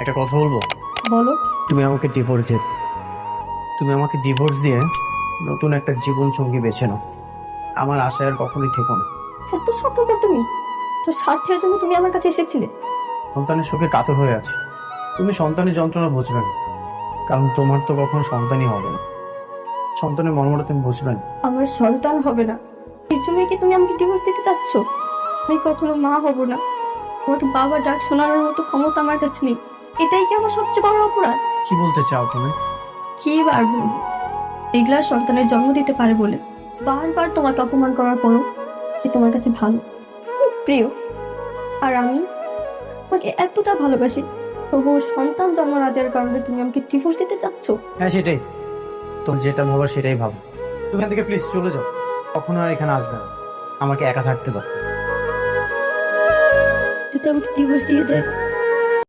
একটা কথা বলবো? বলো। তুমি আমাকে ডিভোর্স দিয়ে নতুন একটা জীবন সঙ্গী বেছে নাও। আমার আশায় আর কখনোই থেকো না। এত স্বার্থপর তুমি? তো স্বার্থের জন্য তুমি আমার কাছে এসেছিলে? সন্তানের সুখে কাতর হয়ে আছে। তুমি সন্তানের যন্ত্রণা বুঝবে না, কারণ তোমার তো কখনো সন্তানই হবে না। সন্তানের মর্মটা তুমি বুঝবে না। আমার সন্তান হবে না এই জন্যই কি তুমি আমাকে ডিভোর্স দিতে চাচ্ছ? আমি কখনো মা হব না। তোমাকে বাবা ডাক শোনানোর মতো ক্ষমতা আমার কাছে নেই। এটাই কি আমার সবচেয়ে বড় অপরাধ? কি বলতে চাও তুমি? কি বার বলবো? এগুলা সন্তানের জন্ম দিতে পারে বলে বারবার তোমাকে অপমান করার পরও সে তোমার কাছে ভালো, খুব প্রিয়। আর আমি তোমাকে এতটা ভালোবাসি, তবুও সন্তান জন্ম না দেওয়ার কারণে তুমি আমাকে ডিভোর্স দিতে চাচ্ছ? হ্যাঁ, সেটাই। তোর যেটা ভাবার সেটাই ভাবো। তুমি এখান থেকে প্লিজ চলে যাও। কখনো আর এখানে আসবে না। আমাকে একা থাকতে দাও। যদি আমাকে ডিভোর্স দিয়ে দেয়